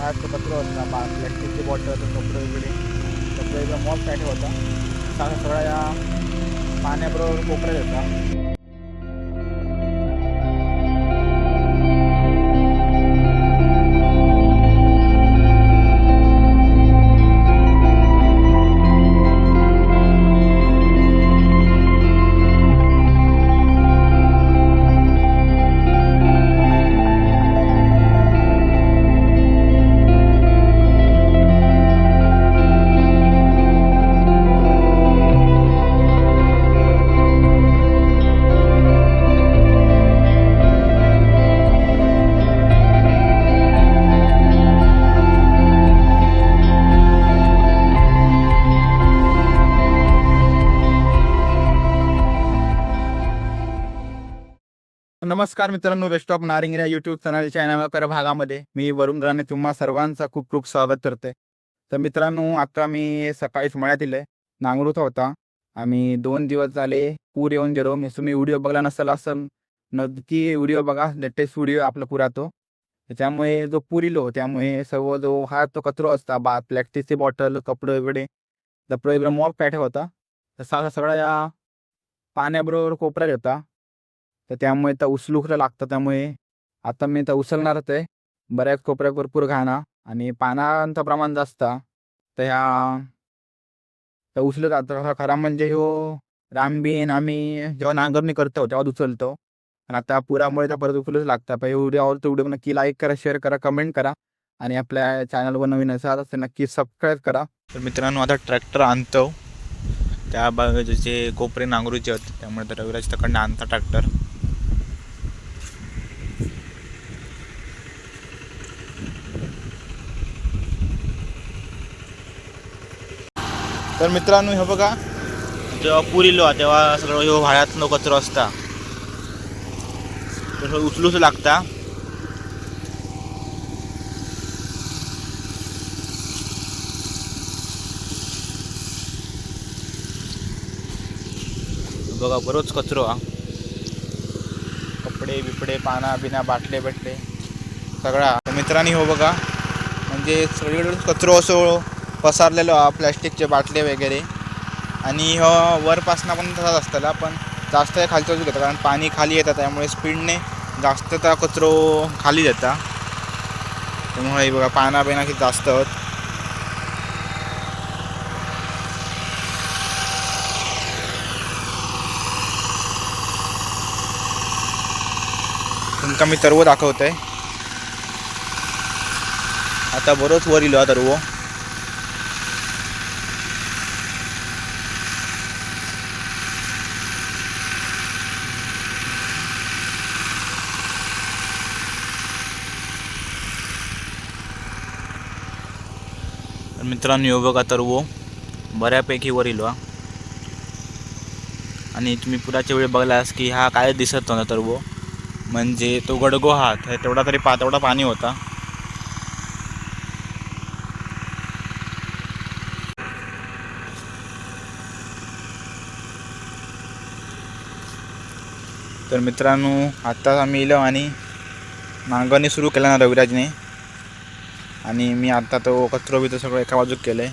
हा तो कचरा होता प्लॅस्टिकची बॉटल कपडे वगैरे मॉल काय होता सगळ्या या पाण्याबरोबर कोपऱ्यात होता. नमस्कार मित्रांनो, बेस्ट ऑफ नारिंग या यूट्यूब चॅनलच्या भागामध्ये मी वरुण राणे तुम्हा सर्वांचा खूप खूप स्वागत करते. तर मित्रांनो, आता मी सकाळीच मळ्यात दिले नांगरूत होता. आम्ही 2 दिवस झाले पूर येऊन गेलो. मी तुम्ही व्हिडिओ बघला नसेल असं नक्की व्हिडिओ बघा, लेटेस्ट व्हिडिओ आपला पुरा तो. त्यामुळे जो पूर इलो त्यामुळे सर्व जो हा तो कचरो असता प्लॅस्टिकची बॉटल कपडे वगैरे लपडे मॉप पॅट होता तसा सगळा या पाण्याबरोबर कोपऱ्यात होता. तर त्यामुळे तर उचलूक लागतं. त्यामुळे आता मी तर उचलणारच आहे. बऱ्याच कोपऱ्यात भरपूर घाणा आणि पाण्याचं प्रमाण जास्त तर ह्या तर उचलत जातं. खरा म्हणजे ह्यो रामबीन आम्ही जेव्हा नांगरणी करतो तेव्हा उचलतो. आणि आता पुरामुळे तर परत उचलूच लागतं. पण व्हिडिओ आवडतो व्हिडिओ नक्की लाईक करा, शेअर करा, कमेंट करा आणि आपल्या चॅनलवर नवीन असाल तर नक्की सबस्क्राईब करा. तर मित्रांनो, आता ट्रॅक्टर आणतो. त्या बाजूचे कोपरे नांगरूचे आहेत त्यामुळे तर रविराज तकडनं आणता ट्रॅक्टर. तर मित्रांनो, हे बघा, जेव्हा पूर इलो तेव्हा सगळं ह्यो व्हाळ्यातलो कचरो असता तो उचलूच लागता. बघा बरोच कचरो कपडे बिपडे पाना बिना बाटले भेटले सगळा. मित्रांनी हो बघा, म्हणजे सगळीकडे कचरो असो पसारलेलो प्लॅस्टिकचे बाटले वगैरे. आणि वरपासनं पण तसाच असताना पण जास्त खालचं घेतं कारण पाणी खाली येतं त्यामुळे स्पीडने जास्त त्या कचरो खाली येतात. त्यामुळे बघा पाना बिना किती जास्त होत. तुमका मी तरव दाखवतोय. आता बरोच वर इलो तरव. मित्रांनो, यो बघा तरव बऱ्यापैकी वर इलो. आणि तुम्ही पुराच्या वेळी बघलास की हा काय दिसत नव्हता तरव, म्हणजे तो गडगो हात तेवढा तरी तेवढा पाणी होता. तर मित्रांनो, आत्ताच आम्ही इलो आणि नांगरणी सुरू केला ना रविराजने. आणि मी आता तो कचरो बिचरो सगळं एका बाजूक केलंय.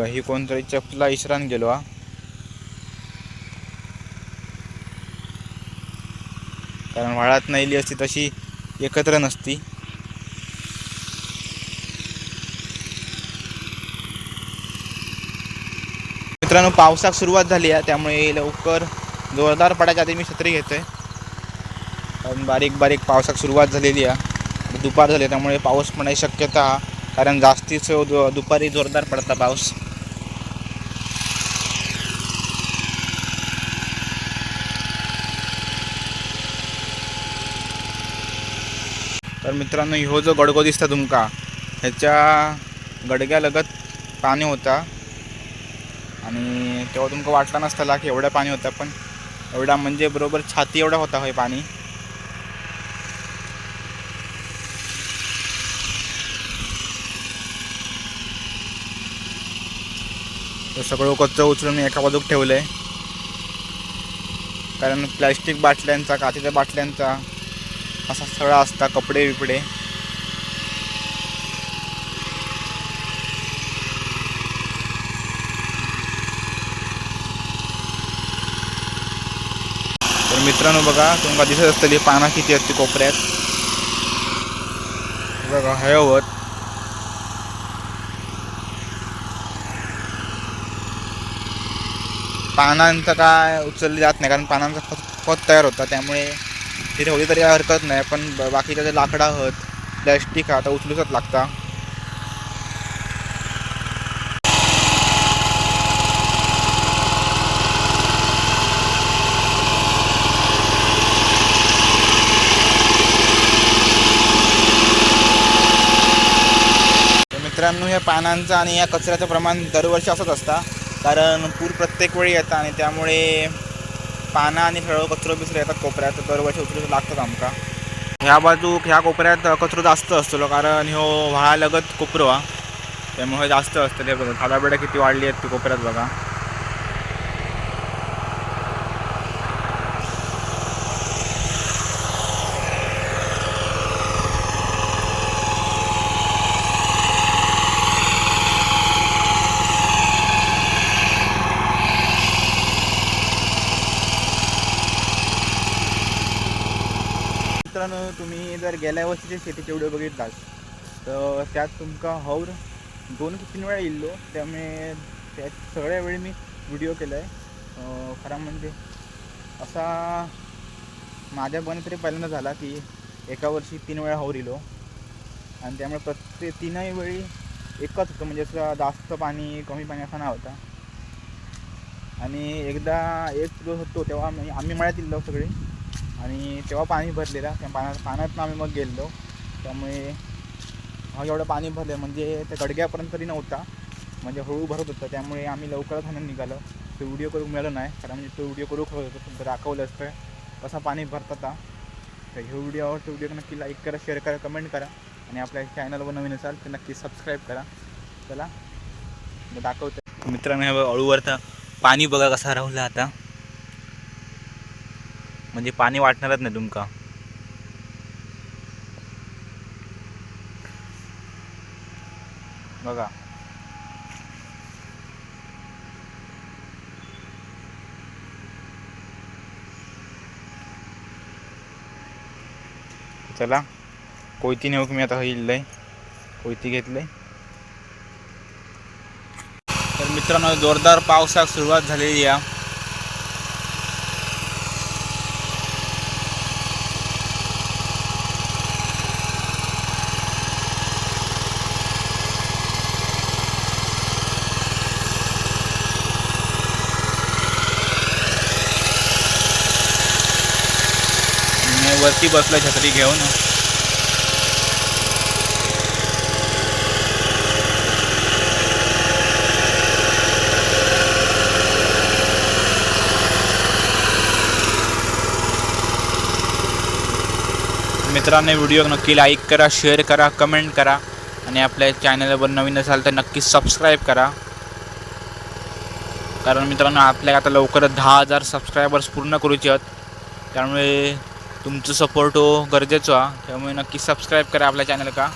ही कोणतरी चपला इसरान गेलो कारण व्हाळात नाहीली असती तशी एकत्र नसती. मित्रांनो, पावसाक सुरुवात झाली आहे त्यामुळे लवकर जोरदार पडायच्या आधी मी छत्री घेतोय. कारण बारीक बारीक पावसाक सुरुवात झालेली आहे. दुपार झाली त्यामुळे पाऊस पडण्याची शक्यता कारण जास्तीच दुपारी जोरदार पडता पाऊस. तर मित्रांनो, ह्यो जो गडगो दिसता तुमका ह्याच्या गडग्यालगत पाणी होता. आणि तेव्हा तुमका वाटला नसताला की एवढं पाणी होतं, पण एवढा म्हणजे बरोबर छाती एवढा होता होय पाणी. तर सगळं कचरो उचलून मी एका बाजूक ठेवलं आहे कारण प्लॅस्टिक बाटल्यांचा काचेच्या बाटल्यांचा असा सगळा असता कपडे बिपडे. तर मित्रांनो बघा, तुमका दिसत असतली पानं किती असते कोपऱ्यात. बघा हयवत पानांचं काय उचलली जात नाही, कारण पानांचा खत तयार होता, त्यामुळे तिथे होती तरी हरकत नाही. पण बाकीच्या जे लाकडा आहात, प्लॅस्टिक आता उचलूचच लागता. मित्रांनो, या पानांचं आणि या कचऱ्याचं प्रमाण दरवर्षी असंच असतं, कारण पूर प्रत्येक वेळी येतात आणि त्यामुळे पानं आणि सगळं कचरो बिचरो येतात कोपऱ्यात. दरवर्षी उचलून लागतात आमका. ह्या बाजू ह्या कोपऱ्यात कचरो जास्त असतो, कारण ह्यो व्हाळालगत कोपरो हा, त्यामुळे जास्त असतं. ते बघा झाडाबिडा किती वाढली आहेत ती कोपऱ्यात बघा. मित्रांनो, तुम्ही जर गेल्या वर्षीचे शेतीचे व्हिडिओ बघितलास तर त्यात तुमका हौर 2 की 3 वेळा येल्लो, त्यामुळे त्या सगळ्या वेळी मी व्हिडिओ केला आहे. खरा म्हणजे असा माझ्या बन तरी पहिल्यांदा झाला की एका वर्षी 3 वेळा हौर येलो, आणि त्यामुळे प्रत्येक 3ही वेळी एकच होतं, म्हणजे असं जास्त पाणी कमी पाणी असा नाही होता. आणि एकदा एक दिवस होतो तेव्हा आम्ही मळ्यात येलो सगळे, आणि तेव्हा पाणी भरलेला. त्या पाण्यातनं आम्ही मग गेलो, त्यामुळे हा एवढं पाणी भरलं म्हणजे त्या गडग्यापर्यंत तरी नव्हता, म्हणजे हळू भरत होतं. त्यामुळे आम्ही लवकरच हाणून निघालो. तो व्हिडिओ करून मिळालं नाही, कारण म्हणजे तो व्हिडिओ करू हवं होतं, तुमचं दाखवलं असतं कसं पाणी भरतात. तर हे व्हिडिओ आवडतो, व्हिडिओ नक्की लाईक करा, शेअर करा, कमेंट करा, आणि आपल्या चॅनलवर नवीन असाल तर नक्की सबस्क्राईब करा. चला दाखवतो मित्रांनो, हे अळूवरता पाणी बघा कसा राहुला आता, म्हणजे पाणी वाटणारच नाही तुमका. बघा चला कोयती नेऊ की मी आता इल्लंय, कोयती घेतलंय. तर मित्रांनो, जोरदार पावसाक सुरुवात झालेली आहे. वरती बसला छत्री घेऊन. मित्रांनो, व्हिडिओ नक्की लाईक करा, शेअर करा, कमेंट करा, आणि आपल्या चॅनलवर नवीन असाल तर नक्की सबस्क्राईब करा. कारण मित्रांनो, आपल्याला आता लवकरच 10,000 सबस्क्रायबर्स पूर्ण करूचे आहेत, त्यामुळे तुमचं सपोर्ट हो गरजेचं आहे. त्यामुळे नक्की सबस्क्राईब करा आपल्या चॅनल का.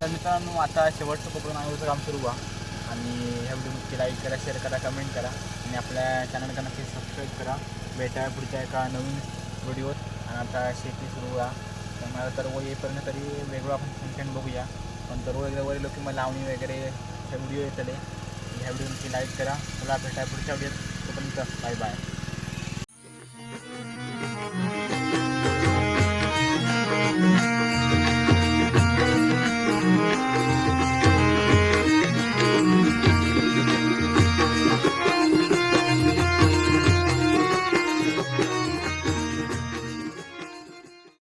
तर मित्रांनो, आता शेवटचं कोकण आयोजक काम सुरू आहे, आणि ह्या व्हिडिओ नक्की लाईक करा, शेअर करा, कमेंट करा, आणि आपल्या चॅनलला नक्की सबस्क्राईब करा. भेटाय पुढच्या एका नवीन व्हिडिओत. आणि आता शेती सुरू आहे, त्यामुळे तर येईपर्यंत तरी वेगळं आपण फंक्शन बघूया. पण दररोज लोक किंवा लावणी वगैरे हे व्हिडिओ येतले. ह्या व्हिडिओ नक्की लाईक करा. चला भेटाय पुढच्या व्हिडिओत. तोपर्यंत बाय बाय.